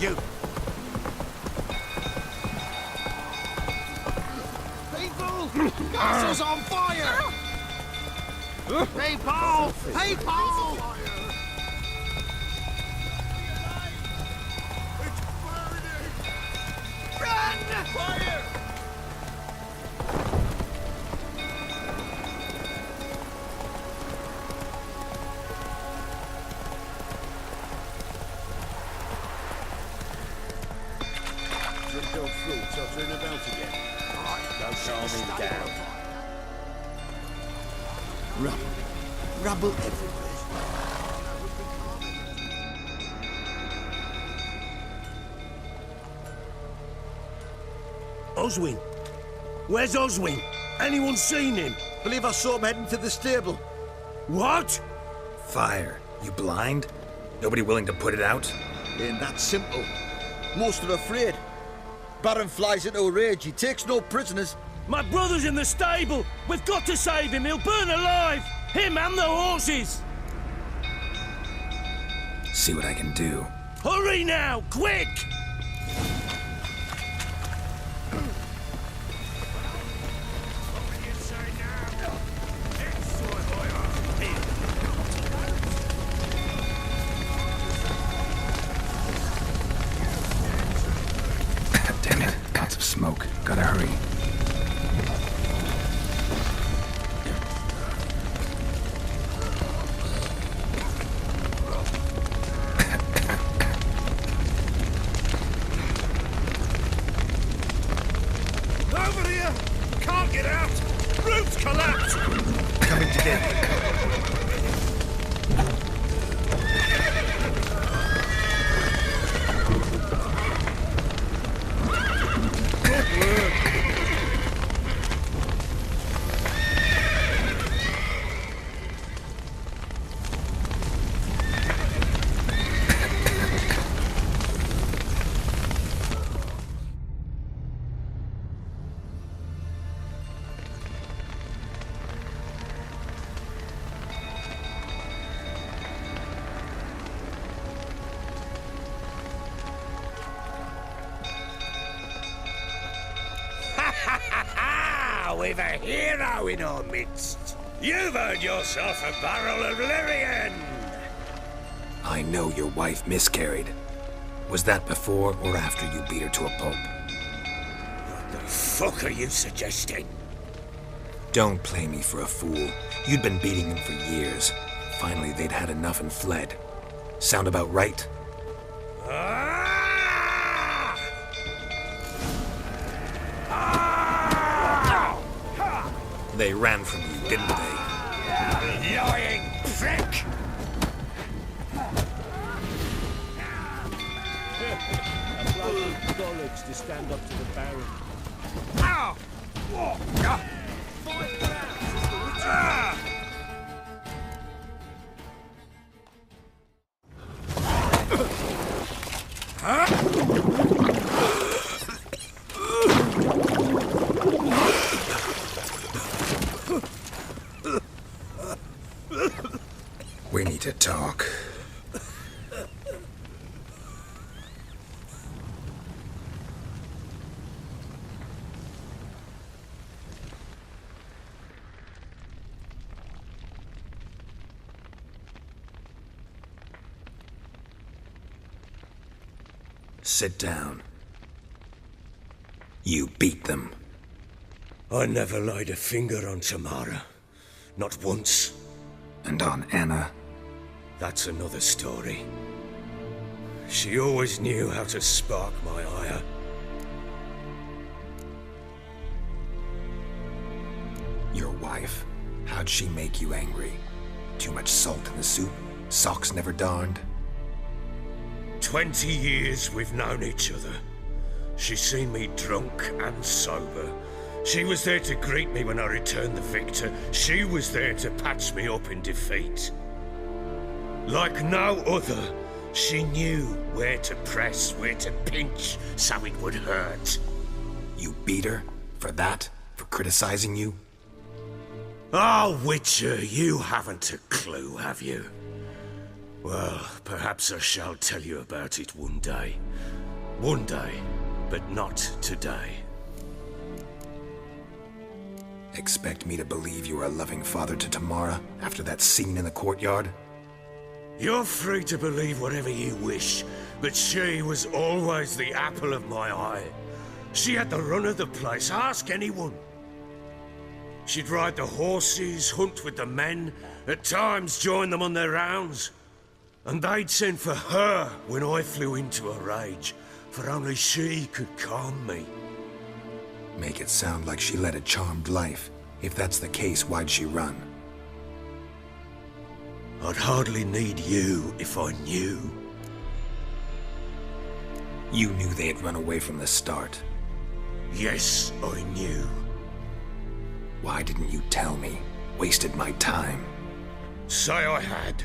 you. People! Castle's on fire! People! People! Run! Fire! Drink your fruits, I'll turn it out again. Don't calm him down. Rubble everywhere. Oswin? Where's Oswin? Anyone seen him? Believe I saw him heading to the stable. What? Fire. You blind? Nobody willing to put it out? Ain't that simple. Most are afraid. Baron flies into a rage. He takes no prisoners. My brother's in the stable! We've got to save him! He'll burn alive! Him and the horses! See what I can do. Hurry now! Quick! Damn it. Lots of smoke. Gotta hurry. Over here! Can't get out! Roof's collapsed! Coming to death. We've a hero in our midst. You've earned yourself a barrel of Lyrian. I know your wife miscarried. Was that before or after you beat her to a pulp? What the fuck are you suggesting? Don't play me for a fool. You'd been beating them for years. Finally, they'd had enough and fled. Sound about right? They ran from you, didn't they? Lying prick! A bloke with bollocks to stand up to the Baron. Ow! We need to talk. Sit down. You beat them. I never laid a finger on Tamara. Not once. And on Anna. That's another story. She always knew how to spark my ire. Your wife. How'd she make you angry? Too much salt in the soup? Socks never darned? 20 years we've known each other. She's seen me drunk and sober. She was there to greet me when I returned the victor. She was there to patch me up in defeat. Like no other, she knew where to press, where to pinch, so it would hurt. You beat her? For that? For criticizing you? Oh, Witcher, you haven't a clue, have you? Well, perhaps I shall tell you about it one day. One day, but not today. Expect me to believe you are a loving father to Tamara after that scene in the courtyard? You're free to believe whatever you wish, but she was always the apple of my eye. She had the run of the place, ask anyone. She'd ride the horses, hunt with the men, at times join them on their rounds. And they'd send for her when I flew into a rage, for only she could calm me. Make it sound like she led a charmed life. If that's the case, why'd she run? I'd hardly need you if I knew. You knew they had run away from the start. Yes, I knew. Why didn't you tell me? Wasted my time. Say I had.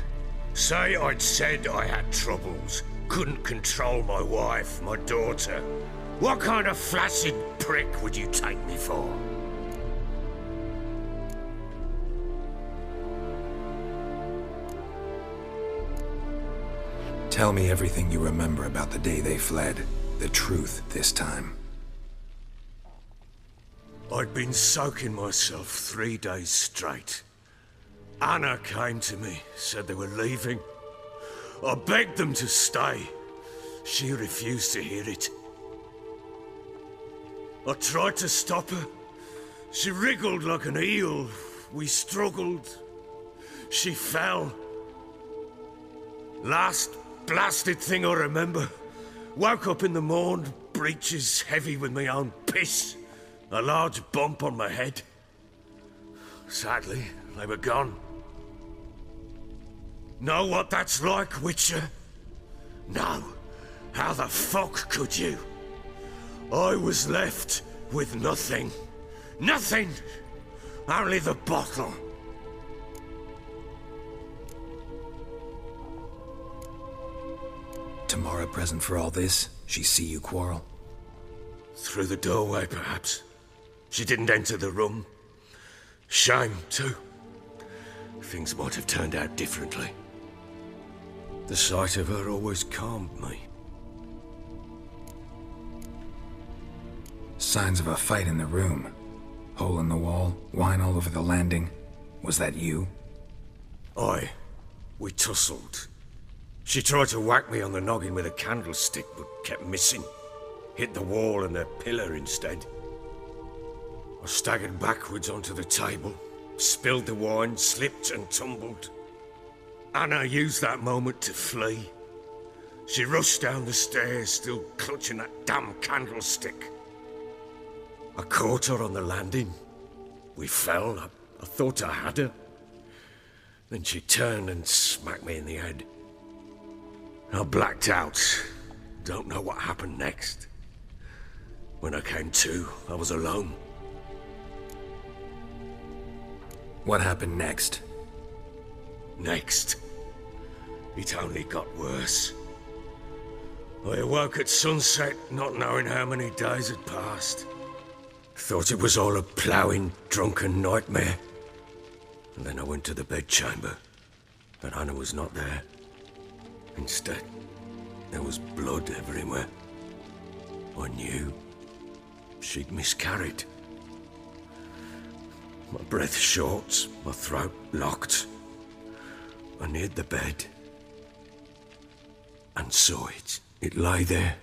Say I'd said I had troubles. Couldn't control my wife, my daughter. What kind of flaccid prick would you take me for? Tell me everything you remember about the day they fled. The truth this time. I'd been soaking myself 3 days straight. Anna came to me, said they were leaving. I begged them to stay. She refused to hear it. I tried to stop her. She wriggled like an eel. We struggled. She fell. Last blasted thing I remember. Woke up in the morn, breeches heavy with my own piss. A large bump on my head. Sadly, they were gone. Know what that's like, Witcher? No. How the fuck could you? I was left with nothing. Nothing! Only the bottle. Tamara present for all this? She see you quarrel? Through the doorway, perhaps. She didn't enter the room. Shame, too. Things might have turned out differently. The sight of her always calmed me. Signs of a fight in the room. Hole in the wall, wine all over the landing. Was that you? Aye. We tussled. She tried to whack me on the noggin with a candlestick, but kept missing. Hit the wall and a pillar instead. I staggered backwards onto the table, spilled the wine, slipped and tumbled. Anna used that moment to flee. She rushed down the stairs, still clutching that damn candlestick. I caught her on the landing. We fell. I thought I had her. Then she turned and smacked me in the head. I blacked out. Don't know what happened next. When I came to, I was alone. What happened next? Next, it only got worse. I awoke at sunset, not knowing how many days had passed. Thought it was all a ploughing, drunken nightmare. And then I went to the bedchamber, but Anna was not there. Instead, there was blood everywhere. I knew she'd miscarried. My breath short, my throat locked. I neared the bed and saw it. It lay there,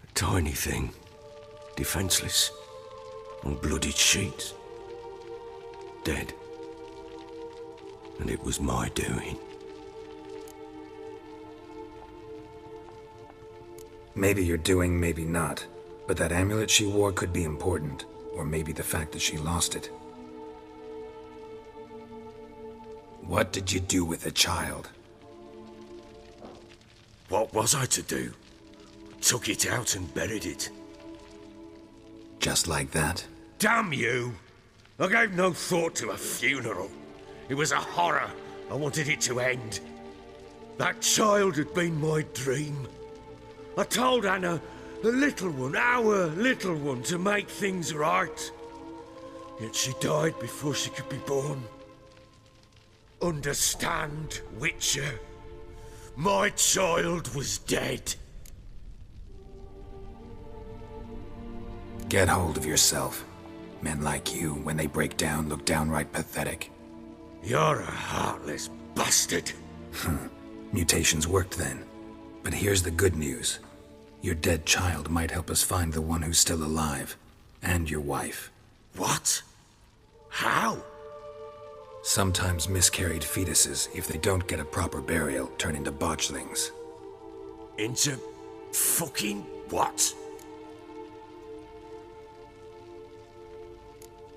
a tiny thing, defenseless, on bloodied sheets, dead. And it was my doing. Maybe you're doing, maybe not. But that amulet she wore could be important. Or maybe the fact that she lost it. What did you do with the child? What was I to do? I took it out and buried it. Just like that? Damn you! I gave no thought to a funeral. It was a horror. I wanted it to end. That child had been my dream. I told Anna, the little one, our little one, to make things right. Yet she died before she could be born. Understand, Witcher? My child was dead. Get hold of yourself. Men like you, when they break down, look downright pathetic. You're a heartless bastard. Mutations worked then. But here's the good news. Your dead child might help us find the one who's still alive. And your wife. What? How? Sometimes miscarried fetuses, if they don't get a proper burial, turn into botchlings. Into fucking what?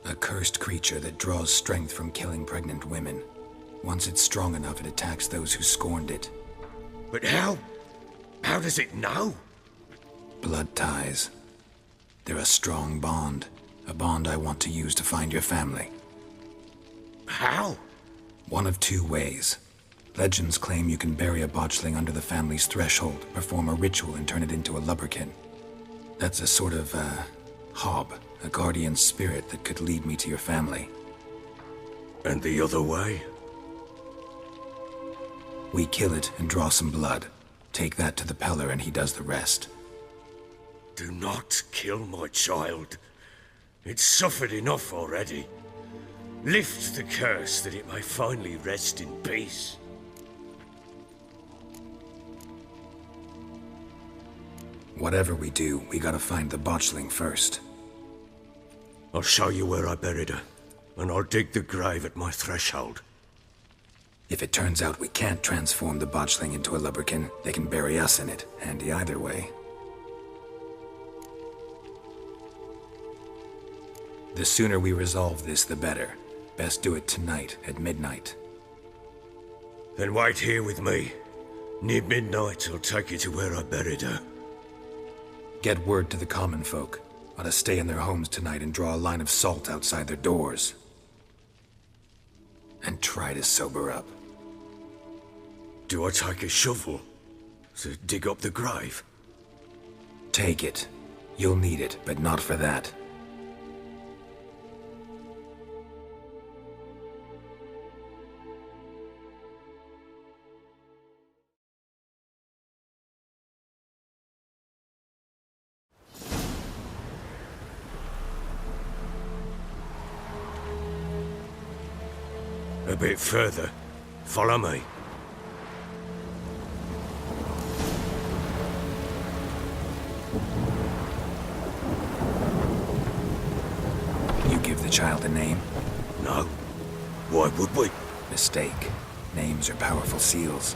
A cursed creature that draws strength from killing pregnant women. Once it's strong enough, it attacks those who scorned it. But how? How does it know? Blood ties. They're a strong bond. A bond I want to use to find your family. How? One of two ways. Legends claim you can bury a botchling under the family's threshold, perform a ritual, and turn it into a lubberkin. That's a sort of, hob, a guardian spirit that could lead me to your family. And the other way? We kill it and draw some blood. Take that to the Peller and he does the rest. Do not kill my child. It's suffered enough already. Lift the curse that it may finally rest in peace. Whatever we do, we gotta find the botchling first. I'll show you where I buried her, and I'll dig the grave at my threshold. If it turns out we can't transform the botchling into a lubberkin, they can bury us in it. Handy either way. The sooner we resolve this, the better. Best do it tonight, at midnight. Then wait here with me. Near midnight, I'll take you to where I buried her. Get word to the common folk. Ought to stay in their homes tonight and draw a line of salt outside their doors. And try to sober up. Do I take a shovel to dig up the grave? Take it. You'll need it, but not for that. A bit further. Follow me. You give the child a name? No. Why would we? Mistake. Names are powerful seals.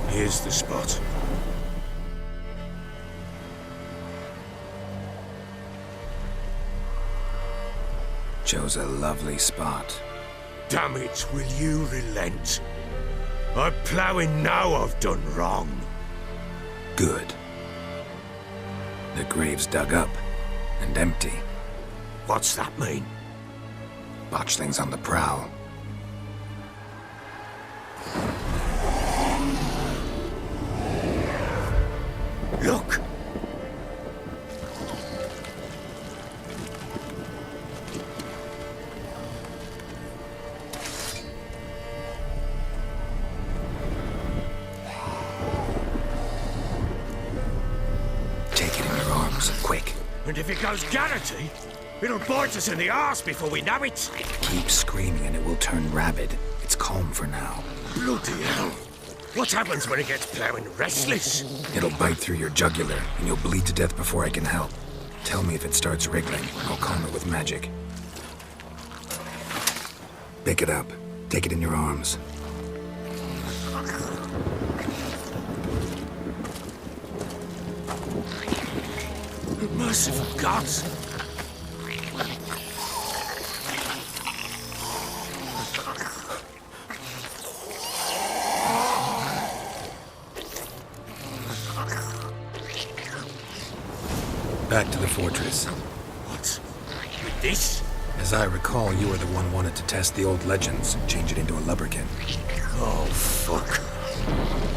Here's the spot. Chose a lovely spot. Damn it, will you relent? I'm ploughing now I've done wrong. Good. The grave's dug up and empty. What's that mean? Botchling's on the prowl. Look! Take it in your arms, quick. And if it goes Garrity, it'll bite us in the arse before we know it. Keep screaming and it will turn rabid. It's calm for now. Bloody hell! What happens when it gets ploughing restless? It'll bite through your jugular, and you'll bleed to death before I can help. Tell me if it starts wriggling. I'll calm it with magic. Pick it up. Take it in your arms. Merciful gods! Back to the fortress. What? With this? As I recall, you were the one wanted to test the old legends, change it into a lubberkin. Oh, fuck.